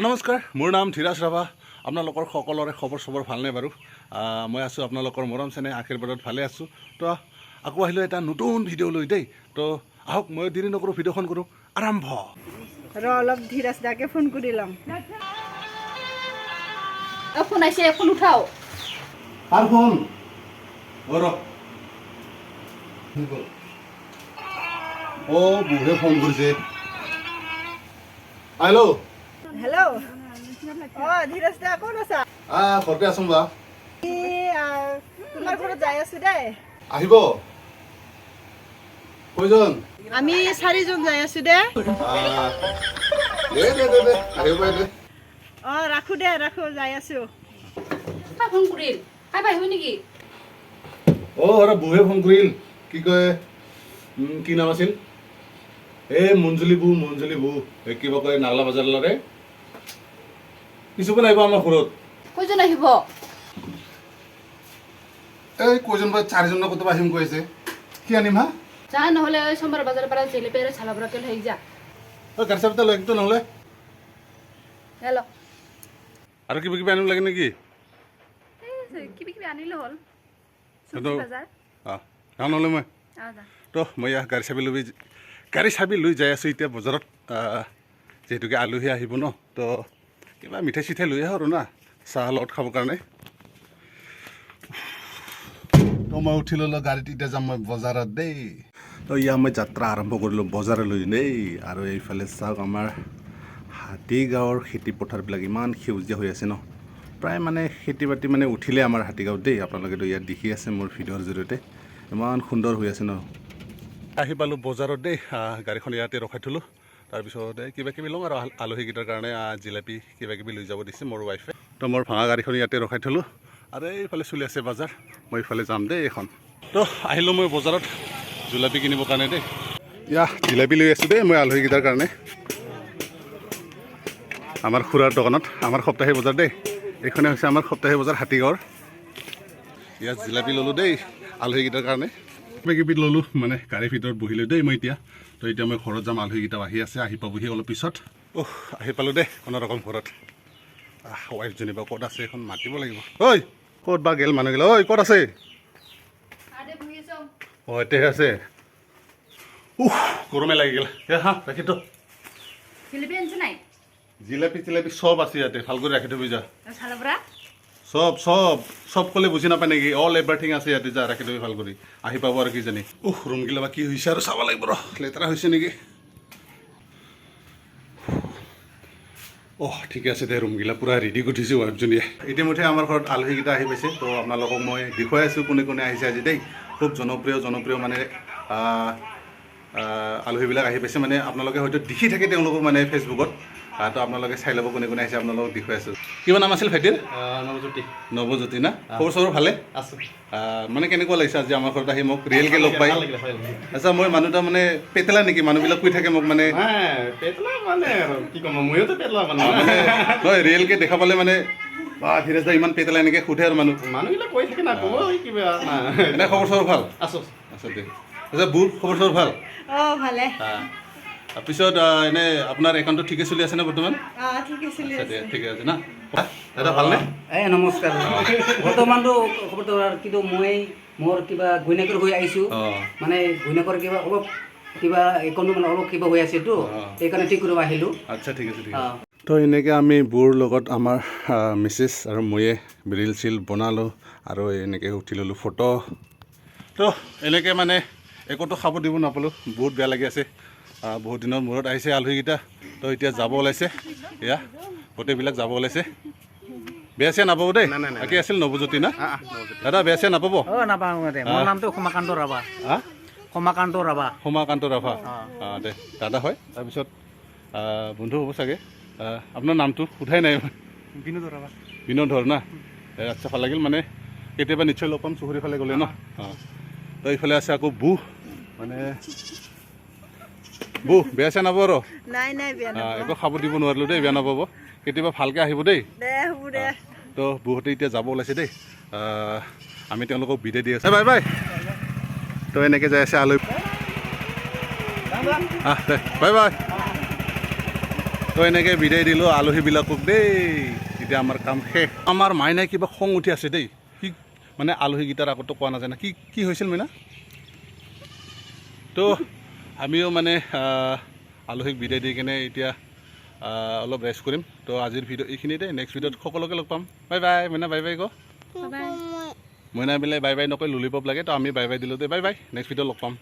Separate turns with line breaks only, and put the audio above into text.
নমস্কাৰ, মোৰ নাম ধীৰাজ ৰাভা। আপোনালোকৰ সকলোৰে খবৰ চবৰ ভালনে বাৰু? মই আছোঁ আপোনালোকৰ মৰম চেনেহ আশীৰ্বাদত ভালে আছোঁ। তো আকৌ আহিলোঁ এটা নতুন ভিডিঅ' লৈ দেই। তো আহক, মই দেৰি নকৰোঁ, ভিডিঅ'খন কৰোঁ আৰম্ভ।
অলপ ধীৰাজ দাকে ফোন কৰি ল'ম।
ফোন আহিছে, ফোন উঠাও।
কাৰ ফোন? বুঢ়ে ফোন কৰিছে। হেল্ল'।
হেল্ল', ধীৰাজ দা ক'ত আছা?
ঘৰতে আছোঁ বা।
তোমাৰ ঘৰত যাই আছো দেই।
আহিব কেইজন?
আমি 4জন যাই আছো দে।
আহিব দে।
ৰাখো যাই আছো।
ফোন কৰিল কাই আহিব নেকি?
বুঢ়ে ফোন কৰিল। কি কয়, কি নাম আছিল? মঞ্জুলী বু কিবা কয় নাগলা বাজাৰৰে কিছুমান আহিব আমাৰ ঘৰত।
কয়জন আহিব?
কৈজন বা 4জন কত আহিম কৈ আছে। কি আনিম হা?
যা নহ'লে সোমবাৰ বজাৰৰ পৰা জেলেপি আৰু চালা বৰা তেল হৈ যা।
গাড়ী চাবিটা লৈ একদম নহ'লে
হেল্ল'
আৰু কিবা কিবি আনিব লাগে নেকি?
কিবা আনিলে হ'ল।
নহ'লে মই তো মই গাড়ী চাবি লৈ যাই আছোঁ এতিয়া বজাৰত। যিহেতুকে আলহী আহিব ন, তো কিবা মিঠাই চিঠাই লৈ আহোঁ আৰু না, চাহ লগত খাবৰ কাৰণে। তো মই উঠি ল'লোঁ গাড়ীত, এতিয়া যাম মই বজাৰত দেই। তো মই যাত্ৰা আৰম্ভ কৰিলোঁ বজাৰলৈ দেই। আৰু এইফালে চাওক, আমাৰ হাতীগাঁৱৰ খেতি পথাৰবিলাক ইমান সেউজীয়া হৈ আছে ন। প্ৰায় মানে খেতি বাতি মানে উঠিলে আমাৰ হাতীগাঁৱত দেই। আপোনালোকেতো ইয়াত দেখি আছে মোৰ ভিডিঅ'ৰ জৰিয়তে, ইমান সুন্দৰ হৈ আছে ন। আহি পালোঁ বজাৰত দেই। গাড়ীখন ইয়াতে ৰখাই থ'লোঁ। তাৰপিছত কিবা কিবি লওঁ আৰু আলহীকেইটাৰ কাৰণে জিলাপি কিবা কিবি লৈ যাব দিছে মোৰ ৱাইফে। তো মোৰ ভাঙা গাড়ীখন ইয়াতে ৰখাই থ'লোঁ। আৰু এইফালে চলি আছে বজাৰ, মই এইফালে যাম দেই এইখন। তো আহিলোঁ মই বজাৰত জিলাপি কিনিবৰ কাৰণে দেই। জিলাপি লৈ আছোঁ দেই মই আলহীকেইটাৰ কাৰণে। আমাৰ খুৰাৰ দোকানত, আমাৰ সপ্তাহী বজাৰ দেই। এইখনে হৈছে আমাৰ সপ্তাহী বজাৰ হাতীগাঁৱৰ। ইয়াত জিলাপি ল'লোঁ দেই আলহীকেইটাৰ কাৰণে। কিবা কিবি ল'লোঁ, মানে গাড়ীৰ ভিতৰত বহিলোঁ দেই মই এতিয়া। তো এতিয়া মই ঘৰত যাম, আলহীকেইটাও আহি আছে, আহি পাবহি অলপ পিছত। আহি পালোঁ দেই কোনোৰকম ঘৰত। ৱাইফজনী বা ক'ত আছে, এখন মাতিব লাগিব। ক'ত বা গেল মানুহগিলা? ক'ত আছে? এতিয়াহে আছে। গৰমে লাগি গ'ল। ৰাখি থ।
জিলাপি আনিছে নাই?
জিলাপি চিলাপি চব আছে ইয়াতে, ভাল কৰি ৰাখি থবি যা।
চালা বৰা
চব ক'লে বুজি নাপায় নেকি? অল এভৰিথিং আছে ইয়াতে, যা ৰাখি থবি ভাল কৰি। আহি পাব আৰু কিজানি। ৰুমগিলা বা কি হৈছে আৰু চাব লাগিব ৰ, লেতেৰা হৈছে নেকি? ঠিকে আছে দে, ৰুমগিলা পূৰা ৰেডি কৰি থৈছোঁ ৱাইফজনীয়ে। ইতিমধ্যে আমাৰ ঘৰত আলহীকেইটা আহি পাইছে। তো আপোনালোকক মই দেখুৱাই আছোঁ কোনে কোনে আহিছে আজি দেই। খুব জনপ্ৰিয় মানে আলহীবিলাক আহি পাইছে। মানে আপোনালোকে হয়তো দেখি থাকে তেওঁলোকক মানে ফেচবুকত। তো আপোনালোকে চাই ল'ব কোনে কোনে আহিছে, আপোনালোকক দেখুৱাই আছোঁ। কিমান নাম আছিল ভাইটিৰ? নৱজ্যোতি না? খবৰ চবৰ ভালে আছোঁ। মানে কেনেকুৱা লাগিছে আজি আমাৰ ঘৰত আহি মোক ৰিয়েলকৈ লগ পাই? আচ্ছা, মই মানুহ এটা মানে পেটেলা নেকি? মানুহবিলাক কৈ থাকে মোক মানে নহয়, ৰিয়েলকৈ দেখা পালে মানে ধীৰাজ দা ইমান পেটেলা এনেকৈ সোধে আৰু মানুহবিলাক কৈ থাকে না, ক'ব কিবা। এনে খবৰ চবৰ ভাল? আছোঁ দে। আচ্ছা, বুৰ খবৰ চবৰ ভাল?
ভালে।
তাৰপিছত এনে আপোনাৰ একাউণ্টটো ঠিকে চলি আছে নে বৰ্তমান? ঠিকে আছে না? দাদা ভালনে?
নমস্কাৰ। বৰ্তমানটো খবৰটো কিন্তু মই মোৰ কিবা ঘৈণীয়েকৰ হৈ আহিছোঁ। মানে ঘৈণীয়েকৰ কিবা একাউণ্টটো মানে অলপ কিবা হৈ আছেতো, সেইকাৰণে ঠিক কৰিব আহিলোঁ।
আচ্ছা, ঠিক আছে। তো এনেকৈ আমি বুৰ লগত আমাৰ মিছেছ আৰু ময়ে ৰিল চিল বনালোঁ আৰু এনেকৈ উঠি ল'লোঁ ফটো। তো এনেকৈ মানে একোতো খাব দিব নাপালোঁ, বহুত বেয়া লাগি আছে। বহুত দিনৰ মূৰত আহিছে আলহীকেইটা। তো এতিয়া যাব ওলাইছে, গোটেইবিলাক যাব ওলাইছে। বেয়া চেয়া নাপাব দেই। বাকী আছিল নৱজ্যোতি না? দাদা বেয়া চেয়া নাপাব?
নাপাওঁ। মোৰ নামটো সমাকান্ত ৰাভা।
সমাকান্ত ৰাভা। দে দাদা হয়। তাৰপিছত বন্ধু হ'ব চাগে। আপোনাৰ নামটো সোধাই নাই। বিনোধৰ না? আচ্ছা, ভাল লাগিল। মানে কেতিয়াবা নিশ্চয় লগ পাম চুবুৰীৰ ফালে গ'লে ন। তো এইফালে আছে আকৌ বু, মানে বেয়া চেয়া নাপাব আৰু? একো খাব দিব নোৱাৰিলোঁ দেই, বেয়া নাপাব। কেতিয়াবা ভালকৈ আহিব দেই। তো বুহঁতে এতিয়া যাব ওলাইছে দেই। আমি তেওঁলোকক বিদায় দি আছোঁ। বাই। তো এনেকৈ যাই আছে আলহী। বাই। তো তো এনেকৈ বিদায় দিলোঁ আলহীবিলাকক দেই এতিয়া আমাৰ কাম শেষ আমাৰ মাইনাই কিবা খং উঠি আছে দেই কি মানে আলহীকেইটাৰ আগতো কোৱা নাযায় না কি হৈছিল মাইনা তো আমিও মানে আলহীক বিদায় দি কিনে এতিয়া অলপ ৰেষ্ট কৰিম তো আজিৰ ভিডিঅ' এইখিনিতে নেক্সট ভিডিঅ'ত সকলোকে লগ পাম বাই বাই মইনা বাই বাই ক মইনা বোলে বাই বাই নকয় ললিপপ লাগে তো আমি বাই বাই দিলোঁ দেই বাই বাই নেক্সট ভিডিঅ'ত লগ পাম